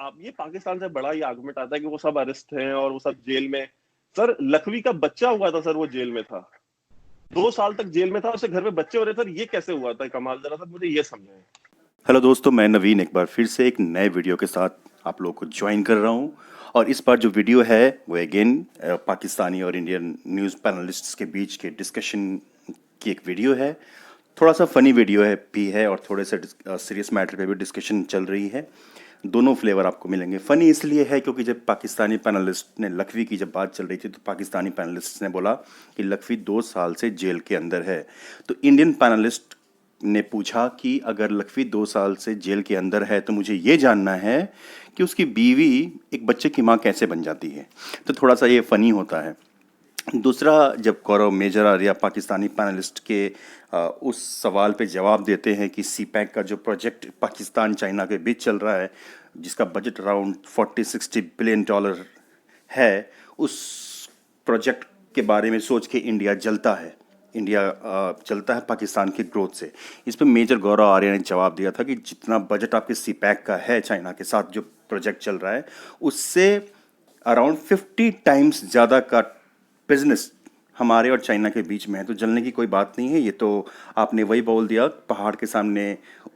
आप ये पाकिस्तान से बड़ा ही आर्गुमेंट आता है कि वो सब अरेस्ट हैं और वो सब जेल में। सर लखवी का बच्चा हुआ था सर, वो जेल में था, 2 साल तक जेल में था, उसके घर में बच्चे हो रहे सर, ये कैसे हुआ था कमाल, जरा सर मुझे ये समझाएं। हेलो दोस्तों, मैं नवीन एक बार फिर से एक नए वीडियो के साथ आप लोग को ज्वाइन कर रहा हूं। और इस बार जो वीडियो है वो अगेन पाकिस्तानी और इंडियन न्यूज़ पैनलिस्ट्स के बीच के डिस्कशन की एक वीडियो है। थोड़ा सा फनी वीडियो है भी है और थोड़े से सीरियस मैटर पे भी डिस्कशन चल रही है। दोनों फ्लेवर आपको मिलेंगे। फ़नी इसलिए है क्योंकि जब पाकिस्तानी पैनलिस्ट ने लखवी की जब बात चल रही थी तो पाकिस्तानी पैनलिस्ट ने बोला कि लखवी 2 साल से जेल के अंदर है। तो इंडियन पैनलिस्ट ने पूछा कि अगर लखवी 2 साल से जेल के अंदर है तो मुझे ये जानना है कि उसकी बीवी एक बच्चे की माँ कैसे बन जाती है। तो थोड़ा सा ये फ़नी होता है। दूसरा, जब गौरव मेजर आर्या पाकिस्तानी पैनलिस्ट के उस सवाल पे जवाब देते हैं कि सी पैक का जो प्रोजेक्ट पाकिस्तान चाइना के बीच चल रहा है, जिसका बजट अराउंड 40-60 बिलियन डॉलर है, उस प्रोजेक्ट के बारे में सोच के इंडिया जलता है। इंडिया चलता है पाकिस्तान की ग्रोथ से। इस पर मेजर गौरव आर्या ने जवाब दिया था कि जितना बजट आपके सी पैक का है चाइना के साथ जो प्रोजेक्ट चल रहा है, उससे अराउंड 50 टाइम्स ज़्यादा का बिजनेस हमारे और चाइना के बीच में है। तो जलने की कोई बात नहीं है। ये तो आपने वही बोल दिया, पहाड़ के सामने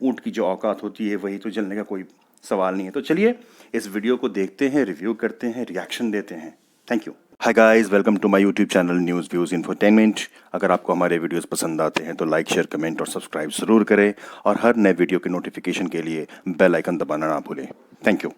ऊंट की जो औकात होती है वही, तो जलने का कोई सवाल नहीं है। तो चलिए इस वीडियो को देखते हैं, रिव्यू करते हैं, रिएक्शन देते हैं। Thank you. Hi guys, welcome to my YouTube channel news views infotainment. अगर आपको हमारे वीडियोस पसंद आते हैं तो लाइक, शेयर, कमेंट और सब्सक्राइब ज़रूर करें और हर नए वीडियो के नोटिफिकेशन के लिए बेल आइकन दबाना ना भूलें। Thank you.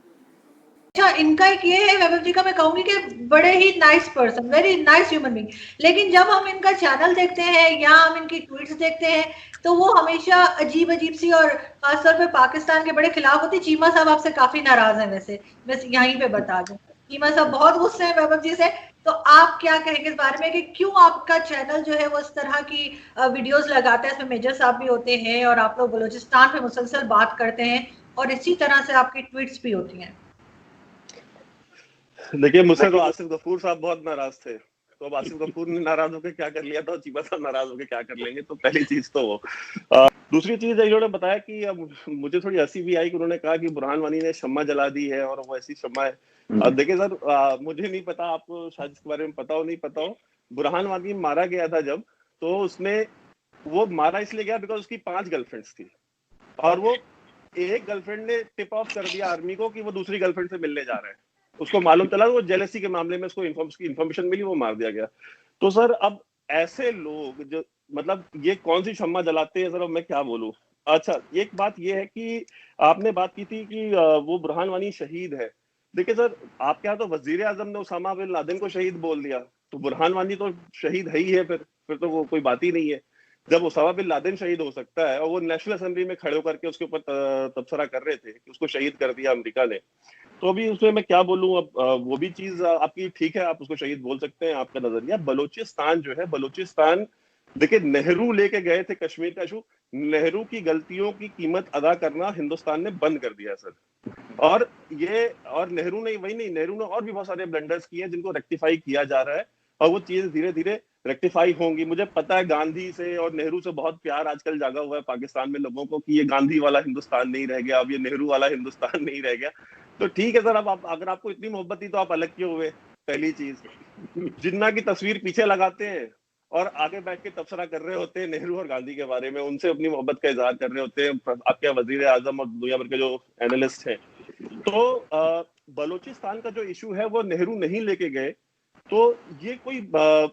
अच्छा, इनका एक ये है वैभव जी का, मैं कहूंगी कि बड़े ही nice person, very nice human being. लेकिन जब हम इनका चैनल देखते हैं या हम इनकी ट्वीट्स देखते हैं तो वो हमेशा अजीब अजीब सी और खासतौर पे पाकिस्तान के बड़े खिलाफ होती। चीमा साहब आपसे काफी नाराज हैं, वैसे मैं यहीं पे बता दूं, चीमा साहब बहुत गुस्से हैं वैभव जी से। तो आप क्या कहेंगे इस बारे में कि क्यों आपका चैनल जो है वो इस तरह की वीडियोस लगाता है? इसमें मेजर साहब भी होते हैं और आप लोग बलूचिस्तान पे मुसलसल बात करते हैं और इसी तरह से आपकी ट्वीट्स भी होती हैं। देखिए, मुझसे तो आसिफ गफूर साहब बहुत नाराज थे, तो अब आसिफ गफूर ने नाराज होकर क्या कर लिया था, चीमा साहब नाराज होकर क्या कर लेंगे। तो पहली चीज तो वो। दूसरी चीज इन्होंने बताया कि अब मुझे थोड़ी हंसी भी आई कि उन्होंने कहा कि बुरहान वानी ने शम्मा जला दी है और वो ऐसी शम्मा है। देखिए सर, मुझे नहीं पता, आपको शायद इसके बारे में पता हो नहीं पता हो। बुरहान वानी मारा गया था जब, तो उसमें वो मारा इसलिए गया बिकॉज उसकी 5 गर्लफ्रेंड्स थी और वो एक गर्लफ्रेंड ने टिप ऑफ कर दिया आर्मी को कि वो दूसरी गर्लफ्रेंड से मिलने जा रहे हैं। उसको मालूम चला, वो जेलसी के मामले में उसको इन्फॉर्मेशन मिली, वो मार दिया गया। तो सर अब ऐसे लोग जो, मतलब ये कौन सी शम्मा जलाते हैं सर, अब मैं क्या बोलूं। अच्छा, एक बात ये है कि आपने बात की थी कि वो बुरहान वानी शहीद है। देखिए सर, आपके यहाँ तो वजीर आजम ने उसामा बिन लादेन को शहीद बोल दिया, तो बुरहान वानी तो शहीद है ही है, फिर तो वो कोई बात ही नहीं है। जब उसामा बिन लादेन शहीद हो सकता है और वो नेशनल असेंबली में खड़े होकर के उसके ऊपर तबसरा कर रहे थे कि उसको शहीद कर दिया अमेरिका ने, तो अभी उसमें मैं क्या बोलूं। अब वो भी चीज आपकी ठीक है, आप उसको शहीद बोल सकते हैं, आपका नजरिया। बलूचिस्तान जो है, बलूचिस्तान देखिए, नेहरू लेके गए थे कश्मीर का इशू, नेहरू की गलतियों की कीमत अदा करना हिंदुस्तान ने बंद कर दिया सर। और नेहरू ने वही नहीं, नेहरू ने और भी बहुत सारे ब्लंडर्स किए हैं जिनको रेक्टिफाई किया जा रहा है और वो चीजें धीरे धीरे रेक्टिफाई होंगी। मुझे पता है गांधी से और नेहरू से बहुत प्यार आजकल जागा हुआ है पाकिस्तान में लोगों को कि ये गांधी वाला हिंदुस्तान नहीं रह गया, अब ये नेहरू वाला हिंदुस्तान नहीं रह गया। तो ठीक है सर, अब आप अगर आपको इतनी मोहब्बत थी तो आप अलग क्यों हुए? पहली चीज, जिन्ना की तस्वीर पीछे लगाते हैं और आगे बैठ के तबसरा कर रहे होते हैं नेहरू और गांधी के बारे में, उनसे अपनी मोहब्बत का इजहार कर रहे होते हैं आपके वजीर आजम और दुनिया भर के जो एनालिस्ट हैं। तो बलूचिस्तान का जो इशू है वो नेहरू नहीं लेके गए, तो ये कोई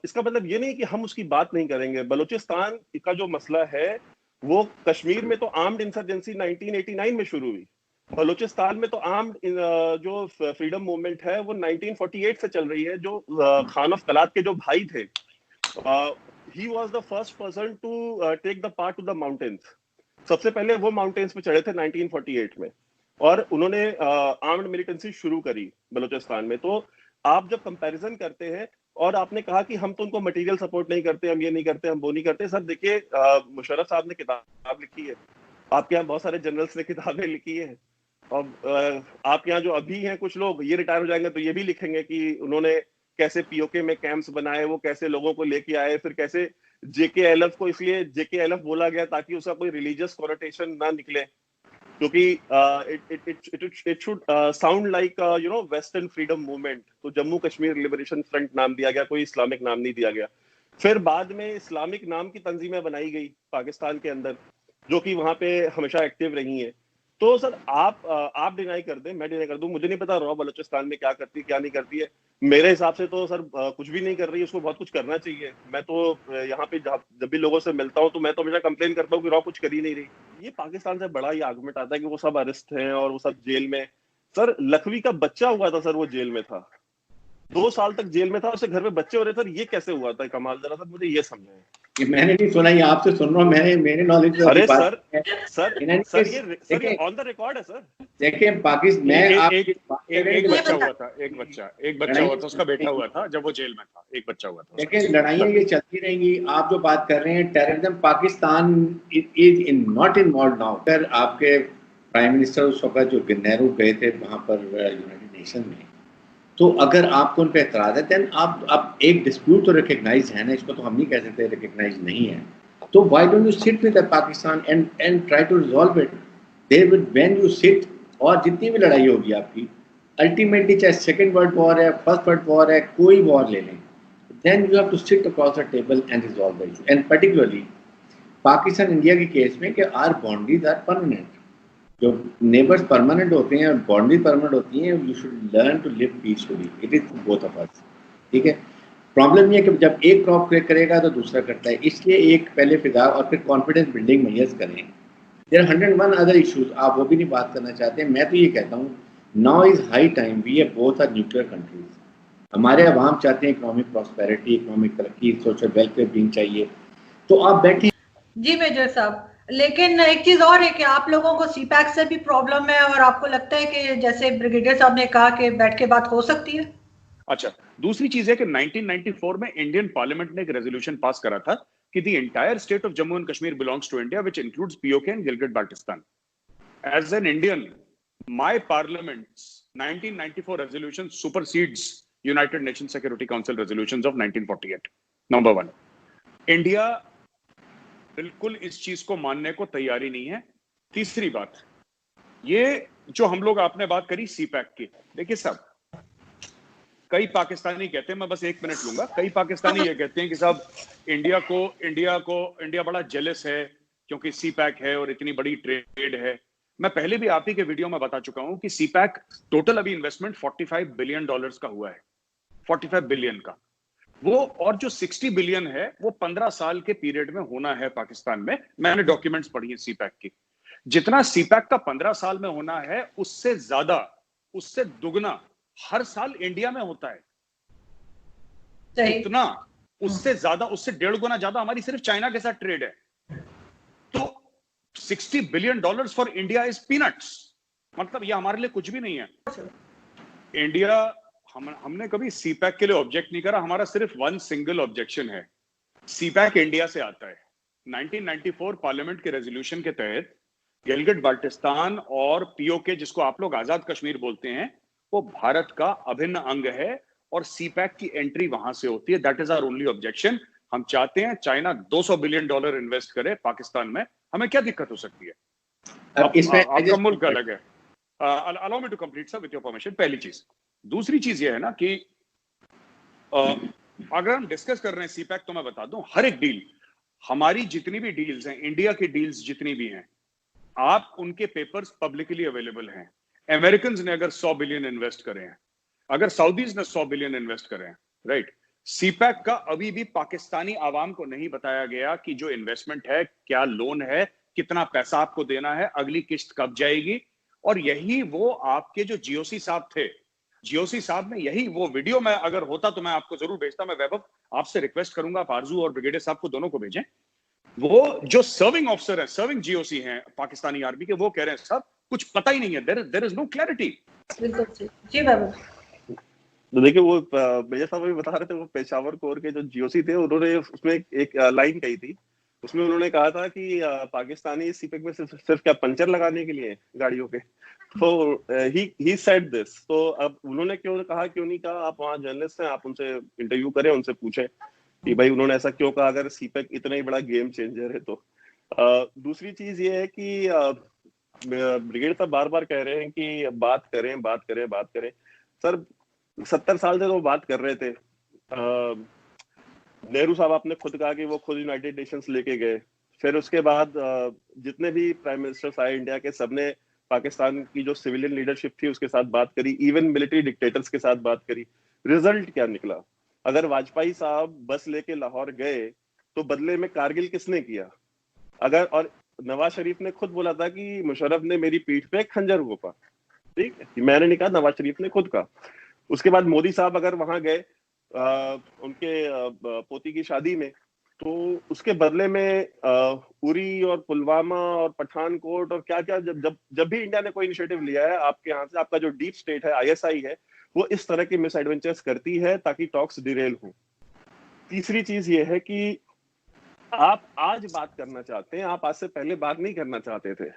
इसका मतलब ये नहीं कि हम उसकी बात नहीं करेंगे। बलूचिस्तान का जो मसला है वो, कश्मीर में तो आर्म्ड इंसर्जेंसी 1989 में शुरू हुई, बलूचिस्तान में तो आर्म्ड जो फ्रीडम मूवमेंट है वो 1948 से चल रही है। जो खान ऑफ कलात के जो भाई थे, he was the first person to take the part to the mountains. सबसे पहले वो माउंटेन्स पे चढ़े थे 1948 में और उन्होंने आर्म्ड मिलिटेंसी शुरू करी बलूचिस्तान में। तो आप जब कंपैरिजन करते हैं और आपने कहा कि हम तो उनको मटेरियल सपोर्ट नहीं करते, हम ये नहीं करते, हम वो नहीं करते। सर देखिए, मुशर्रफ साहब ने किताब लिखी है, आपके यहाँ बहुत सारे जनरल्स ने किताबें लिखी है, और आपके यहाँ जो अभी हैं कुछ लोग, ये रिटायर हो जाएंगे तो ये भी लिखेंगे कि उन्होंने कैसे पीओके में कैंप्स बनाए, वो कैसे लोगों को लेके आए, फिर कैसे जेकेएलएफ को इसलिए जेकेएलएफ बोला गया ताकि उसका कोई रिलीजियस कॉनोटेशन ना निकले। क्योंकि it should sound like western freedom movement. तो जम्मू कश्मीर लिबरेशन फ्रंट नाम दिया गया, कोई इस्लामिक नाम नहीं दिया गया। फिर बाद में इस्लामिक नाम की तंजीमें बनाई गई पाकिस्तान के अंदर, जो कि वहां पे हमेशा एक्टिव रही हैं। तो सर आप डिनाई कर दें, मैं डिनाई कर दूं, मुझे नहीं पता रॉ बलूचिस्तान में क्या करती है क्या नहीं करती है। मेरे हिसाब से तो सर कुछ भी नहीं कर रही है, उसको बहुत कुछ करना चाहिए। मैं तो यहाँ पे जब भी लोगों से मिलता हूँ तो मैं तो हमेशा कंप्लेन करता हूँ कि रॉ कुछ कर ही नहीं रही। ये पाकिस्तान से बड़ा ही आर्गुमेंट आता है कि वो सब अरेस्ट हैं और वो सब जेल में। सर लखवी का बच्चा हुआ था सर, वो जेल में था, 2 साल तक जेल में था, उसके घर में बच्चे हो रहे। सर ये कैसे हुआ था कमाल, जरा सर मुझे ये समझाएं। ये मैंने नहीं सुना, ये आपसे सुन रहा हूँ। मेरे नॉलेज में अरे बात सर है। सर ये ऑन द रिकॉर्ड है सर। देखिए पाकिस्तान में आप एक बच्चा हुआ था, एक बच्चा हुआ था, उसका बेटा हुआ था जब वो जेल में था, एक बच्चा हुआ था। देखिए लड़ाइयाँ ये चलती रहेंगी। आप जो बात कर रहे हैं terrorism, Pakistan is not involve now. फिर आपके प्राइम मिनिस्टर उस वक्त जो नेहरू गए थे वहाँ पर यूनाइटेड नेशन में, तो अगर आपको उन पर एतराज है देन आप एक डिस्प्यूट तो रिकग्नाइज है ना, इसको तो हम नहीं कह सकते रिकग्नाइज नहीं है। तो why don't you sit with Pakistan and try to resolve it. There will when you sit, और जितनी भी लड़ाई होगी आपकी अल्टीमेटली, चाहे सेकंड वर्ल्ड वॉर है, फर्स्ट वर्ल्ड वॉर है, कोई वॉर ले लें, then you have to sit across the table and resolve the issue. And particularly Pakistan India के केस में कि आर बाउंड्रीज आर परमानेंट। जो नेबर्स परमानेंट होते हैं और बाउंड्री परमानेंट होती हैं, you should learn to live peacefully, it is both of us. ठीक है, प्रॉब्लम ये है कि जब एक क्रॉप क्रैक करेगा तो दूसरा करता है, इसलिए एक पहले फिदा और फिर कॉन्फिडेंस बिल्डिंग मैयर्स करें। देयर आर 101 अदर इशूज, आप वो भी नहीं बात करना चाहते। मैं तो ये कहता हूँ now is high time, we are both are nuclear countries. हमारे अवाम चाहते हैं इकोनॉमिक प्रॉस्पेरिटी, इकोनॉमिक तरक्की, सोशल वेलफेयर बीइंग चाहिए, तो आप बैठिए। जी मेजर साहब, लेकिन एक चीज और है कि आप लोगों को सीपैक से भी प्रॉब्लम है, और आपको लगता है कि जैसे ब्रिगेडियर साहब ने कहा कि बैठ के बात हो सकती है। अच्छा, दूसरी चीज है कि 1994 में इंडियन पार्लियामेंट ने एक रेजोल्यूशन पास करा था कि the entire state of Jammu and Kashmir belongs to India, which includes PoK and Gilgit Baltistan. As an Indian, my parliament's 1994 resolution supersedes United Nation Security Council resolutions of 1948। Number 1, India बिल्कुल इस चीज को मानने को तैयारी नहीं है। तीसरी बात, ये जो हम लोग आपने बात करी सीपैक की, देखिए साहब, कई पाकिस्तानी कहते हैं, मैं बस 1 मिनट लूंगा, कई पाकिस्तानी ये कहते हैं कि साहब इंडिया बड़ा जेलस है क्योंकि सीपैक है और इतनी बड़ी ट्रेड है। मैं पहले भी आप ही के वीडियो में बता चुका हूं कि सीपैक टोटल अभी इन्वेस्टमेंट $45 बिलियन का हुआ है, 45 बिलियन का वो, और जो 60 बिलियन है वो 15 साल के पीरियड में होना है पाकिस्तान में। मैंने डॉक्यूमेंट्स पढ़ी है सीपैक की, जितना सीपैक का 15 साल में होना है उससे ज्यादा, उससे दुगना हर साल इंडिया में होता है। इतना, उससे ज्यादा, उससे 1.5 गुना ज्यादा हमारी सिर्फ चाइना के साथ ट्रेड है। तो $60 billion for India is peanuts, मतलब ये हमारे लिए कुछ भी नहीं है। इंडिया, हमने कभी सीपैक के लिए ऑब्जेक्ट नहीं करा, हमारा सिर्फ 1 सिंगल ऑब्जेक्शन है, सीपैक इंडिया से आता है। 1994 पार्लियामेंट के रेजोल्यूशन के तहत गिलगिट बाल्टिस्तान और पीओके, जिसको आप लोग आजाद कश्मीर बोलते हैं, वो भारत का अभिन्न अंग है और सीपैक की एंट्री वहां से होती है। That is our only objection. हम चाहते हैं चाइना $200 बिलियन इन्वेस्ट करे पाकिस्तान में, हमें क्या दिक्कत हो सकती है? आपका मुल्क अलग है। Allow me to complete sir with your permission. पहली चीज। दूसरी चीज ये है ना कि अगर हम डिस्कस कर रहे हैं सीपैक, तो मैं बता दूं हर एक डील, हमारी जितनी भी डील्स हैं, इंडिया की डील्स जितनी भी हैं, आप उनके पेपर्स पब्लिकली अवेलेबल हैं। अमेरिकन ने अगर 100 बिलियन इन्वेस्ट करे हैं, अगर सऊदीज ने 100 बिलियन इन्वेस्ट करे हैं, राइट, सीपैक का अभी भी पाकिस्तानी आवाम को नहीं बताया गया कि जो इन्वेस्टमेंट है, क्या लोन है, कितना पैसा आपको देना है, अगली किस्त कब जाएगी। और यही वो आपके जो जीओसी साहब थे, जीओसी साहब ने यही वो वीडियो, में अगर होता तो मैं आपको जरूर भेजता। मैं वैभव आपसे रिक्वेस्ट करूंगा, आप आरजू और ब्रिगेडियर साहब को दोनों को भेजें। वो जो सर्विंग ऑफिसर है, सर्विंग जीओसी हैं पाकिस्तानी आर्मी के, वो कह रहे हैं साहब कुछ पता ही नहीं है, देयर इज नो क्लैरिटी। जी बाबू, तो देखिए वो मेजर साहब भी बता रहे थे, वो पेशावर कोर के जो जीओसी थे, उन्होंने उसमें एक लाइन कही थी, उसमें उन्होंने कहा था कि पाकिस्तानी सीपैक में सिर्फ क्या पंचर लगाने के लिए गाड़ियों के। तो ही सेड दिस। तो अब उन्होंने क्यों कहा, क्यों नहीं कहा, आप वहाँ जर्नलिस्ट हैं, आप उनसे इंटरव्यू करें, उनसे पूछें कि भाई उन्होंने ऐसा क्यों कहा, अगर सीपैक इतना ही बड़ा गेम चेंजर है तो। दूसरी चीज ये है कि ब्रिगेड साहब बार बार कह रहे हैं कि बात करें। सर 70 साल से तो बात कर रहे थे। नेहरू साहब आपने खुद कहा कि वो खुद यूनाइटेड नेशंस लेके गए। फिर उसके बाद जितने भी प्राइम मिनिस्टर्स आए इंडिया के, सबने पाकिस्तान की जो सिविलियन लीडरशिप थी उसके साथ बात करी, इवन मिलिट्री डिक्टेटर्स के साथ बात करी। रिजल्ट क्या निकला? अगर वाजपेयी साहब बस लेके लाहौर गए तो बदले में कारगिल किसने किया? और नवाज शरीफ ने खुद बोला था कि मुशर्रफ ने मेरी पीठ पे खंजर घोंपा। ठीक है, मैंने नहीं कहा, नवाज शरीफ ने खुद कहा। उसके बाद मोदी साहब अगर वहां गए उनके पोती की शादी में, तो उसके बदले में उरी और पुलवामा और पठानकोट और क्या क्या, जब भी इंडिया ने कोई इनिशिएटिव लिया है आपके यहाँ से, आपका जो डीप स्टेट है, आईएसआई है, वो इस तरह की मिस एडवेंचर्स करती है ताकि टॉक्स डिरेल हो। तीसरी चीज ये है कि आप आज बात करना चाहते हैं, आप आज से पहले बात नहीं करना चाहते थे।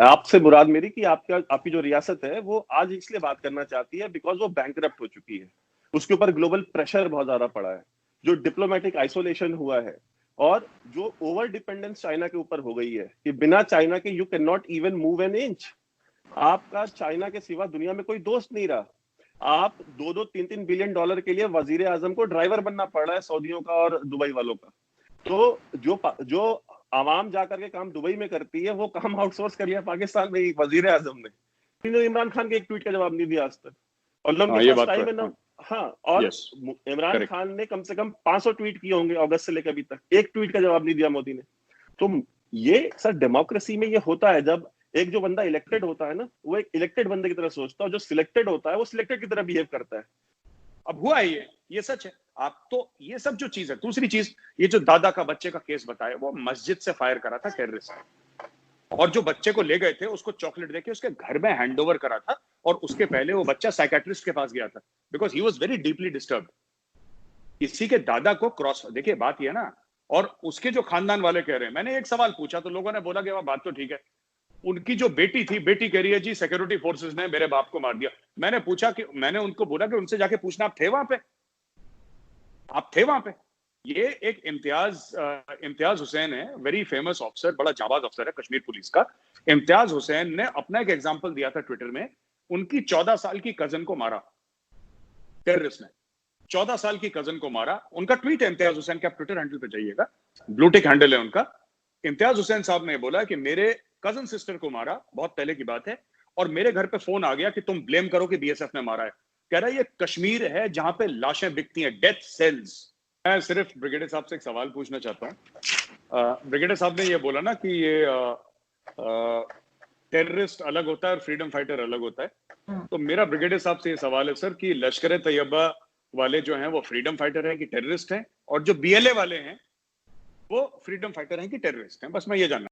आपसे मुराद मेरी कि आपकी जो रियासत है वो आज इसलिए बात करना चाहती है बिकॉज वो बैंकरप्ट हो चुकी है, उसके ऊपर ग्लोबल प्रेशर बहुत ज्यादा पड़ा है, जो डिप्लोमेटिक आइसोलेशन हुआ है, और जो ओवर डिपेंडेंस चाइना के ऊपर हो गई है कि बिना चाइना के you can not even move an inch. आपका चाइना के सिवा दुनिया में कोई दोस्त नहीं रहा। आप 2-3 बिलियन डॉलर के लिए वजीर आजम को ड्राइवर बनना पड़ रहा है सऊदियों का और दुबई वालों का। तो जो आवाम जाकर के काम दुबई में करती है वो काम आउटसोर्स कर लिया पाकिस्तान में वजीर आजम ने। इमरान खान के एक ट्वीट का जवाब नहीं दिया आज तक, और लंबे टाइम है ना। हाँ, और इमरान खान ने कम से कम 500 ट्वीट किए होंगे अगस्त से लेकर अभी तक, एक ट्वीट का जवाब नहीं दिया मोदी ने। तो ये सर डेमोक्रेसी में ये होता है, जब एक जो बंदा इलेक्टेड होता है ना, वो एक इलेक्टेड बंदे की तरह सोचता है, जो सिलेक्टेड होता है वो सिलेक्टेड की तरह बिहेव करता है। अब हुआ है ये सच है। आप तो ये सब जो चीज है। दूसरी चीज, ये जो दादा का बच्चे का केस बताया, वो मस्जिद से फायर करा था टेररिस्ट, और जो बच्चे को ले गए थे उसको चॉकलेट देके उसके घर में हैंडओवर करा था, और उसके पहले वो बच्चा साइकेट्रिस्ट के पास गया था because he was very deeply disturbed. किसी के दादा को क्रॉस, देखिए बात ये है ना, और उसके जो खानदान वाले कह रहे हैं, मैंने एक सवाल पूछा तो लोगों ने बोला कि वह बात तो ठीक है, उनकी जो बेटी थी, बेटी कह रही है जी सिक्योरिटी फोर्सेस ने मेरे बाप को मार दिया। मैंने उनको बोला कि उनसे जाके पूछना, आप थे वहां पे, आप थे वहां पे। ये एक इम्तियाज हुसैन है, वेरी फेमस ऑफिसर, बड़ा जाबाज अफसर है कश्मीर पुलिस का। इम्तियाज हुसैन ने अपना एक एग्जांपल दिया था ट्विटर में, उनकी 14 साल की कजन को मारा टेररिस्ट ने, 14 साल की कजन को मारा। उनका ट्वीट है इम्तियाज हुसैन के, आप ट्विटर हैंडल पे जाइएगा, ब्लूटिक हैंडल है उनका। इम्तियाज हुसैन साहब ने बोला कि मेरे कजन सिस्टर को मारा, बहुत पहले की बात है, और मेरे घर पे फोन आ गया कि तुम ब्लेम करो कि बीएसएफ ने मारा है। कह रहा है ये कश्मीर है जहां पे लाशें बिकती हैं, डेथ सेल्स। मैं सिर्फ ब्रिगेडियर साहब से एक सवाल पूछना चाहता हूँ। ब्रिगेडियर साहब ने ये बोला ना कि ये टेररिस्ट अलग होता है और फ्रीडम फाइटर अलग होता है, तो मेरा ब्रिगेडियर साहब से ये सवाल है सर कि लश्कर तैयबा वाले जो हैं वो फ्रीडम फाइटर हैं कि टेररिस्ट हैं, और जो बीएलए वाले हैं वो फ्रीडम फाइटर हैं कि टेररिस्ट हैं? बस मैं ये जानना।